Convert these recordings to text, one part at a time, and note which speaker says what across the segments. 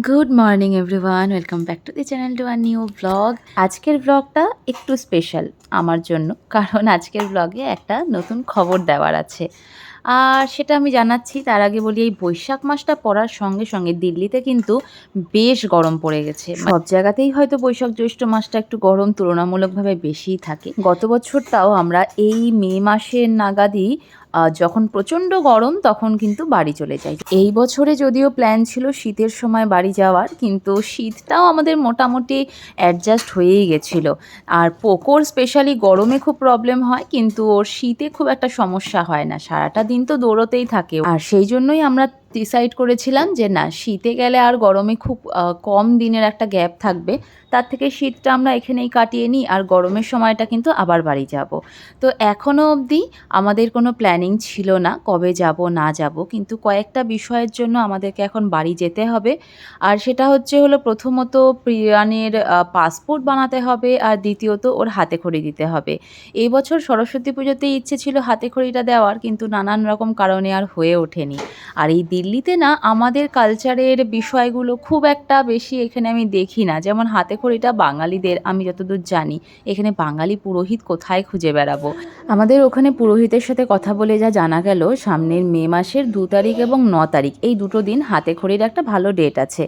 Speaker 1: Good morning everyone, welcome back to the channel to our new blog. আজকের ব্লগটা একটু special আমার জন্য, কারণ আজকের ব্লগে একটা নতুন খবর দেওয়ার আছে। আর সেটা আমি জানাচ্ছি, তার আগে বলি এই বৈশাখ মাসটা পড়ার সঙ্গে সঙ্গে দিল্লিতে কিন্তু বেশ গরম পড়ে গেছে। সব জায়গাতেই হয়তো বৈশাখ জ্যৈষ্ঠ মাসটা একটু গরম তুলনামূলকভাবে বেশিই থাকে। গত বছরটাও আমরা এই মে মাসের নাগাদই যখন প্রচণ্ড গরম তখন কিন্তু বাড়ি চলে যাই। এই বছরে যদিও প্ল্যান ছিল শীতের সময় বাড়ি যাওয়ার, কিন্তু শীতটাও আমাদের মোটামুটি অ্যাডজাস্ট হয়েই গেছিলো। আর পোকোর স্পেশালি গরমে খুব প্রবলেম হয়, কিন্তু ওর শীতে খুব একটা সমস্যা হয় না, সারাটা দিন তো দৌড়োতেই থাকে। আর সেই জন্যই আমরা ডিসাইড করেছিলাম যে না, শীতে গেলে আর গরমে খুব কম দিনের একটা গ্যাপ থাকবে, তার থেকে শীতটা আমরা এখানেই কাটিয়ে নিই, আর গরমের সময়টা কিন্তু আবার বাড়ি যাব। তো এখনও অবধি আমাদের কোনো প্ল্যানিং ছিল না কবে যাব না যাব, কিন্তু কয়েকটা বিষয়ের জন্য আমাদেরকে এখন বাড়ি যেতে হবে। আর সেটা হলো প্রথমত প্রিয়ানের পাসপোর্ট বানাতে হবে, আর দ্বিতীয়ত ওর হাতেখড়ি দিতে হবে। এই বছর সরস্বতী পুজোতেই ইচ্ছে ছিল হাতেখড়িটা দেওয়ার, কিন্তু নানান রকম কারণে আর হয়ে ওঠেনি। আর এই দিল্লিতে না আমাদের কালচারের বিষয়গুলো খুব একটা বেশি এখানে আমি দেখি না। যেমন হাতেখড়িটা বাঙালিদের, আমি যতদূর জানি এখানে বাঙালি পুরোহিত কোথায় খুঁজে বেড়াবো। আমাদের ওখানে পুরোহিতের সাথে কথা বলে যা জানা গেল, সামনের মে মাসের 2 তারিখ এবং 9 তারিখ এই দুটো দিন হাতেখড়ির একটা ভালো ডেট আছে।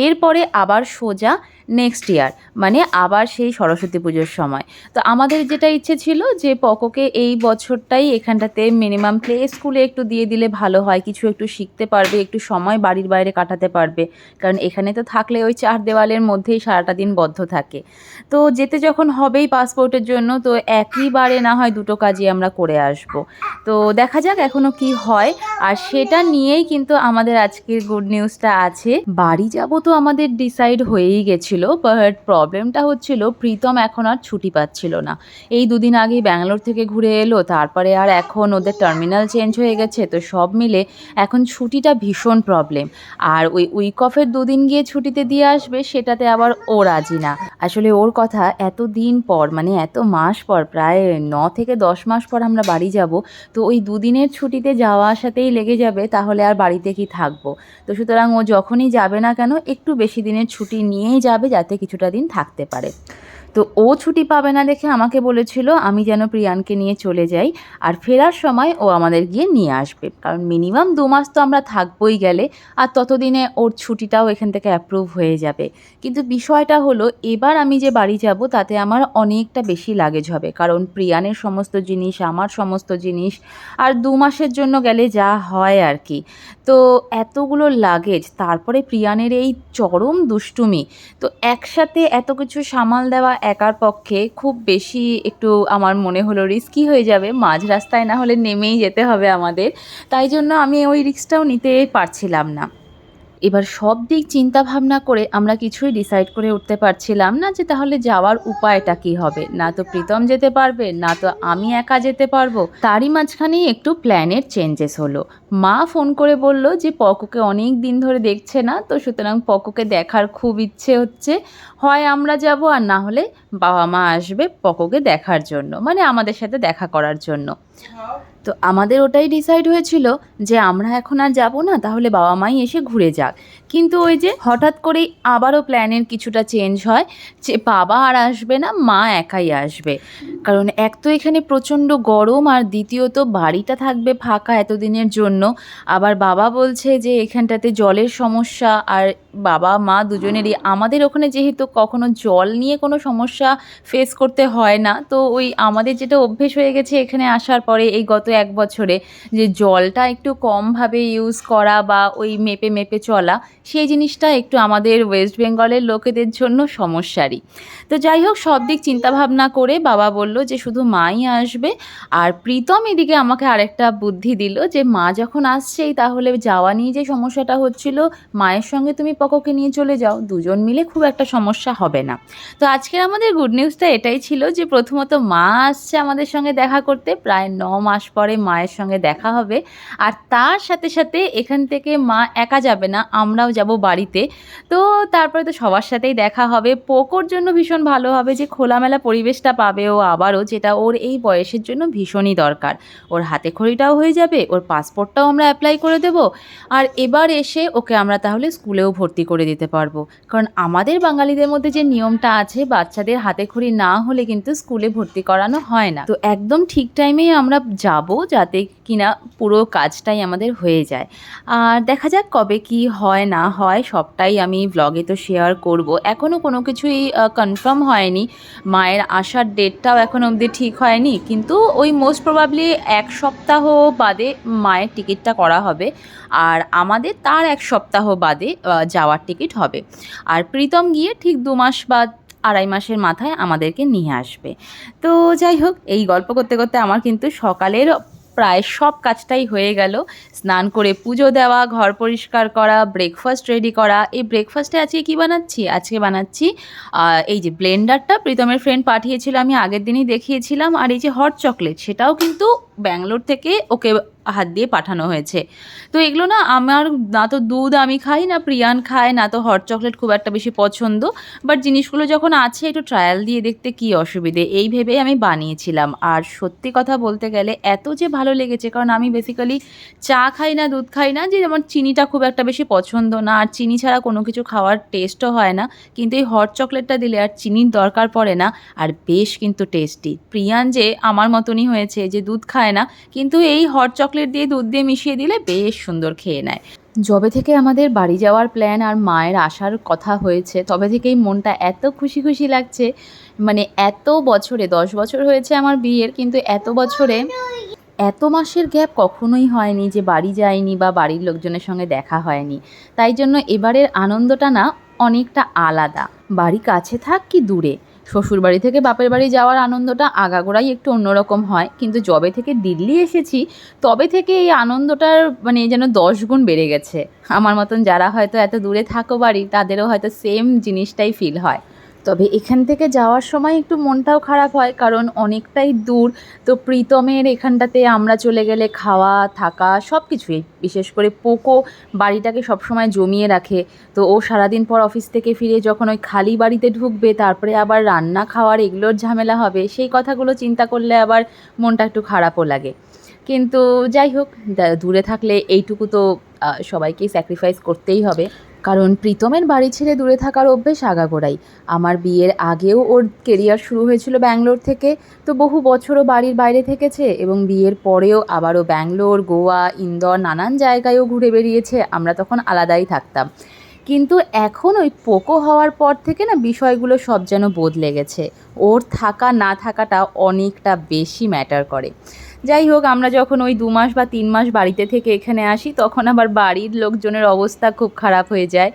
Speaker 1: এরপরে আবার সোজা নেক্সট ইয়ার, মানে আবার সেই সরস্বতী পুজোর সময়। তো আমাদের যেটা ইচ্ছে ছিল যে পকোকে এই বছরটাই এখানটাতে মিনিমাম প্লে স্কুলে একটু দিয়ে দিলে ভালো হয়, কিছু একটু শিখতে পারবে, একটু সময় বাড়ির বাইরে কাটাতে পারবে। কারণ এখানে তো থাকলে ওই 4 দেওয়ালের মধ্যেই সারাটা দিন বদ্ধ থাকে। তো যেতে যখন হবেই পাসপোর্টের জন্য, তো একইবারে না হয় দুটো কাজই আমরা করে আসব। তো দেখা যাক এখনও কি হয়। আর সেটা নিয়েই কিন্তু আমাদের আজকের গুড নিউজটা আছে। বাড়ি যাব তো আমাদের ডিসাইড হয়েই গেছিলো, বাট প্রবলেমটা হচ্ছিল প্রীতম এখন আর ছুটি পাচ্ছিল না। এই দুদিন আগেই ব্যাঙ্গালোর থেকে ঘুরে এলো, তারপরে আর এখন ওদের টার্মিনাল চেঞ্জ হয়ে গেছে, তো সব মিলে এখন ছুটিটা ভীষণ প্রবলেম। আর ওই উইক অফের 2 দিন গিয়ে ছুটিতে দিয়ে আসবে, সেটাতে আবার ও রাজি না। আসলে ওর কথা, এত দিন পর, মানে এত মাস পর, প্রায় 9 থেকে 10 মাস পর আমরা বাড়ি যাব, তো ওই 2 দিনের ছুটিতে যাওয়া আসাতেই লেগে যাবে, তাহলে আর বাড়িতে কি থাকবো। তো সুতরাং ও যখনই যাবে না কেন একটু বেশি দিনের ছুটি নিয়েই যাবে, যাতে কিছুটা দিন থাকতে পারে। তো ও ছুটি পাবে না দেখে আমাকে বলেছিল আমি যেন প্রিয়ানকে নিয়ে চলে যাই, আর ফেরার সময় ও আমাদের গিয়ে নিয়ে আসবে, কারণ মিনিমাম 2 মাস তো আমরা থাকবোই গেলে, আর ততদিনে ওর ছুটিটাও এখান থেকে অ্যাপ্রুভ হয়ে যাবে। কিন্তু বিষয়টা হলো, এবার আমি যে বাড়ি যাব তাতে আমার অনেকটা বেশি লাগেজ হবে, কারণ প্রিয়ানের সমস্ত জিনিস, আমার সমস্ত জিনিস, আর 2 মাসের জন্য গেলে যা হয় আর কি। তো এতগুলো লাগেজ, তারপরে প্রিয়ানের এই চরম দুষ্টুমি, তো একসাথে এত কিছু সামাল দেওয়া একার পক্ষে খুব বেশি একটু আমার মনে হলো রিস্কি হয়ে যাবে, মাঝ রাস্তায় না হলে নেমেই যেতে হবে আমাদের। তাই জন্য আমি ওই রিস্কটাও নিতে পারছিলাম না। এবার সব দিক চিন্তা ভাবনা করে আমরা কিছুই ডিসাইড করে উঠতে পারছিলাম না যে তাহলে যাওয়ার উপায়টা কি হবে। না তো প্রীতম যেতে পারবে, না তো আমি একা যেতে পারবো। তারই মাঝখানেই একটু প্ল্যানের চেঞ্জেস হলো। মা ফোন করে বলল যে পকোকে অনেক দিন ধরে দেখছে না, তো সুতরাং পকোকে দেখার খুব ইচ্ছে হচ্ছে। হয় আমরা যাব, আর না হলে বাবা মা আসবে পকোকে দেখার জন্য, মানে আমাদের সাথে দেখা করার জন্য। তো আমাদের ওটাই ডিসাইড হয়েছিল যে আমরা এখন আর যাব না, তাহলে বাবা মাই এসে ঘুরে যাক। কিন্তু ওই যে হঠাৎ করেই আবারও প্ল্যানের কিছুটা চেঞ্জ হয়, যে বাবা আর আসবে না, মা একাই আসবে। কারণ এক তো এখানে প্রচণ্ড গরম, আর দ্বিতীয়ত বাড়িটা থাকবে ফাঁকা এতদিনের জন্য। আবার বাবা বলছে যে এখানটাতে জলের সমস্যা, আর বাবা মা দুজনেরই, আমাদের ওখানে যেহেতু কখনো জল নিয়ে কোনো সমস্যা ফেস করতে হয় না, তো ওই আমাদের যেটা অভ্যেস হয়ে গেছে এখানে আসার পরে এই গত 1 বছরে, যে জলটা একটু কমভাবে ইউজ করা বা ওই মেপে মেপে চলা, সেই জিনিসটা একটু আমাদের ওয়েস্ট বেঙ্গলের লোকেদের জন্য সমস্যারই। তো যাই হোক, সব দিক চিন্তাভাবনা করে বাবা বলল যে শুধু মাই আসবে। আর প্রীতম এদিকে আমাকে আরেকটা বুদ্ধি দিল যে মা যখন আসছেই, তাহলে যাওয়া নিয়ে যে সমস্যাটা হচ্ছিল, মায়ের সঙ্গে তুমি পকোকে নিয়ে চলে যাও, দুজন মিলে খুব একটা সমস্যা হবে না। তো আজকের আমাদের গুড নিউজটা এটাই ছিল যে প্রথমত মা আসছে আমাদের সঙ্গে দেখা করতে, প্রায় 9 মাস পরে মায়ের সঙ্গে দেখা হবে। আর তার সাথে সাথে এখান থেকে মা একা যাবে না, আমরাও যাব বাড়িতে। তো তারপরে তো সবার সাথেই দেখা হবে। পোকোর জন্য ভীষণ ভালো হবে যে খোলামেলা পরিবেশটা পাবে ও আবারও, যেটা ওর এই বয়সের জন্য ভীষণই দরকার। ওর হাতেখড়িটাও হয়ে যাবে, ওর পাসপোর্টটাও আমরা অ্যাপ্লাই করে দেব। আর এবার এসে ওকে আমরা তাহলে স্কুলেও ভর্তি করে দিতে পারবো। কারণ আমাদের বাঙালিদের মধ্যে যে নিয়মটা আছে, বাচ্চাদের হাতেখড়ি না হলে কিন্তু স্কুলে ভর্তি করানো হয় না। তো একদম ঠিক টাইমেই আমরা যাব, যাতে কিনা পুরো কাজটাই আমাদের হয়ে যায়। আর দেখা যাক কবে কি হয় না হয়, সবটাই আমি ব্লগে তো শেয়ার করব। এখনও কোনো কিছুই কনফার্ম হয়নি, মায়ের আসার ডেটটাও এখন অবধি ঠিক হয়নি, কিন্তু ওই মোস্ট প্রবাবলি 1 সপ্তাহ বাদে মায়ের টিকিটটা করা হবে। আর আমাদের তার 1 সপ্তাহ বাদে যাওয়ার টিকিট হবে। আর প্রীতম গিয়ে ঠিক 2 মাস বা 2.5 মাসের মাথায় আমাদেরকে নিয়ে আসবে। তো যাই হোক, এই গল্প করতে করতে আমার কিন্তু সকালের প্রায় সব কাজটাই হয়ে গেল। স্নান করে পুজো দেওয়া, ঘর পরিষ্কার করা, ব্রেকফাস্ট রেডি করা। এই ব্রেকফাস্টে আজকে কী বানাচ্ছি? আজকে বানাচ্ছি এই যে ব্লেন্ডারটা প্রীতমের ফ্রেন্ড পাঠিয়েছিল, আমি আগের দিনই দেখিয়েছিলাম। আর এই যে হট চকলেট, সেটাও কিন্তু ব্যাঙ্গালোর থেকে ওকে হাত দিয়ে পাঠানো হয়েছে। তো এগুলো না, আমার না তো দুধ আমি খাই, না প্রিয়ান খায়, না তো হট চকলেট খুব একটা বেশি পছন্দ। বাট জিনিসগুলো যখন আছে একটু ট্রায়াল দিয়ে দেখতে কী অসুবিধে, এই ভেবেই আমি বানিয়েছিলাম। আর সত্যি কথা বলতে গেলে এত যে ভালো লেগেছে, কারণ আমি বেসিক্যালি চা খাই না, দুধ খাই না, যে আমার চিনিটা খুব একটা বেশি পছন্দ না, আর চিনি ছাড়া কোনো কিছু খাওয়ার টেস্টও হয় না। কিন্তু এই হট চকলেটটা দিলে আর চিনির দরকার পড়ে না, আর বেশ কিন্তু টেস্টি। প্রিয়ান যে আমার মতনই হয়েছে, যে দুধ খায় না, কিন্তু এই হট চকলেট দিয়ে দুধ দিয়ে মিশিয়ে দিলে বেশ সুন্দর খেয়ে নেয়। যবে থেকে আমাদের বাড়ি যাওয়ার প্ল্যান আর মায়ের আসার কথা হয়েছে, তবে থেকেই মনটা এত খুশি খুশি লাগছে। মানে এত বছরে, 10 বছর হয়েছে আমার বিয়ের, কিন্তু এত বছরে এত মাসের গ্যাপ কখনোই হয়নি যে বাড়ি যাইনি বা বাড়ির লোকজনের সঙ্গে দেখা হয়নি। তাই জন্য এবারের আনন্দটা না অনেকটা আলাদা। বাড়ি কাছে থাক কি দূরে, শ্বশুরবাড়ি থেকে বাপের বাড়ি যাওয়ার আনন্দটা আগাগোড়াই একটু অন্যরকম হয়, কিন্তু যবে থেকে দিল্লি এসেছি তবে থেকে এই আনন্দটার মানে যেন 10 গুণ বেড়ে গেছে। আমার মতন যারা হয়তো এত দূরে থাকো বাড়ি, তাদেরও হয়তো সেম জিনিসটাই ফিল হয়। তবে এখান থেকে যাওয়ার সময় একটু মনটাও খারাপ হয়, কারণ অনেকটাই দূর। তো প্রীতমের এখানটাতে আমরা চলে গেলে খাওয়া থাকা সব কিছুই, বিশেষ করে পোকো বাড়িটাকে সবসময় জমিয়ে রাখে। তো ও সারাদিন পর অফিস থেকে ফিরে যখন ওই খালি বাড়িতে ঢুকবে, তারপরে আবার রান্না খাওয়ার এগুলোর ঝামেলা হবে, সেই কথাগুলো চিন্তা করলে আবার মনটা একটু খারাপও লাগে। কিন্তু যাই হোক, দূরে থাকলে এইটুকু তো সবাইকেই স্যাক্রিফাইস করতেই হবে। কারণ প্রীতমের বাড়ি ছেড়ে দূরে থাকার অভ্যেস আগাগোড়াই। আমার বিয়ের আগেও ওর কেরিয়ার শুরু হয়েছিল ব্যাঙ্গালোর থেকে, তো বহু বছরও বাড়ির বাইরে থেকেছে, এবং বিয়ের পরেও আবারও ব্যাঙ্গালোর, গোয়া, ইন্দোর নানান জায়গায়ও ঘুরে বেরিয়েছে। আমরা তখন আলাদাই থাকতাম। কিন্তু এখন ওই পোকো হওয়ার পর থেকে না বিষয়গুলো সব যেন বদলে গেছে। ওর থাকা না থাকাটা অনেকটা বেশি ম্যাটার করে। যাই হোক, আমরা যখন ওই 2 মাস বা 3 মাস বাড়িতে থেকে এখানে আসি, তখন আবার বাড়ির লোকজনের অবস্থা খুব খারাপ হয়ে যায়।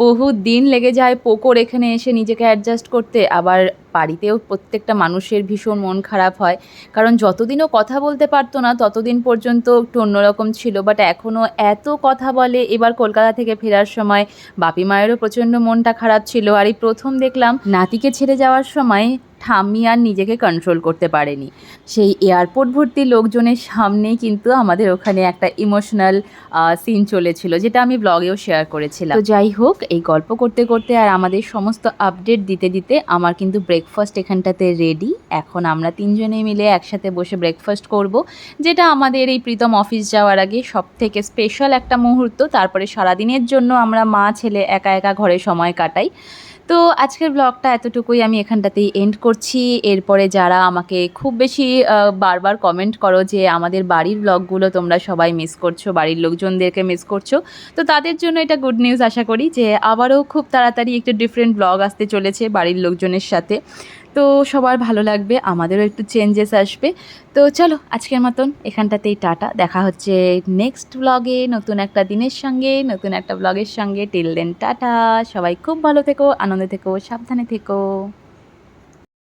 Speaker 1: বহু দিন লেগে যায় পোকোর এখানে এসে নিজেকে অ্যাডজাস্ট করতে। আবার বাড়িতেও প্রত্যেকটা মানুষের ভীষণ মন খারাপ হয়, কারণ যতদিনও কথা বলতে পারতো না ততদিন পর্যন্ত একটু অন্যরকম ছিল, বাট এখনও এত কথা বলে। এবার কলকাতা থেকে ফেরার সময় বাপি মায়েরও প্রচণ্ড মনটা খারাপ ছিল। আর এই প্রথম দেখলাম নাতিকে ছেড়ে যাওয়ার সময় ঠাম্মি আর নিজেকে কন্ট্রোল করতে পারেনি। সেই এয়ারপোর্ট ভর্তি লোকজনের সামনেই কিন্তু আমাদের ওখানে একটা ইমোশনাল সিন চলেছিল, যেটা আমি ব্লগেও শেয়ার করেছিলাম। তো যাই হোক, এই গল্প করতে করতে আর আমাদের সমস্ত আপডেট দিতে দিতে আমার কিন্তু ব্রেকফাস্ট এখানটাতে রেডি। এখন আমরা 3 জনে মিলে একসাথে বসে ব্রেকফাস্ট করব, যেটা আমাদের এই প্রীতম অফিস যাওয়ার আগে সবথেকে স্পেশাল একটা মুহূর্ত। তারপরে সারাদিনের জন্য আমরা মা ছেলে একা একা ঘরে সময় কাটাই। তো আজকের ব্লগটা এতটুকুই, আমি এখানটাতেই এন্ড করছি। এরপরে যারা আমাকে খুব বেশি বারবার কমেন্ট করো যে আমাদের বাড়ির ব্লগগুলো তোমরা সবাই মিস করছো, বাড়ির লোকজনদেরকে মিস করছো, তো তাদের জন্য এটা গুড নিউজ। আশা করি যে আবারও খুব তাড়াতাড়ি একটু ডিফারেন্ট ব্লগ আসতে চলেছে বাড়ির লোকজনের সাথে। তো সবার ভালো লাগবে, আমাদেরও একটু চেঞ্জেস আসবে। তো চলো, আজকের মতন এখানটাতেই টাটা। দেখা হচ্ছে নেক্সট ব্লগে নতুন একটা দিনের সঙ্গে, নতুন একটা ব্লগের সঙ্গে। টিল দেন টাটা। সবাই খুব ভালো থেকো, আনন্দে থেকো, সাবধানে থেকো।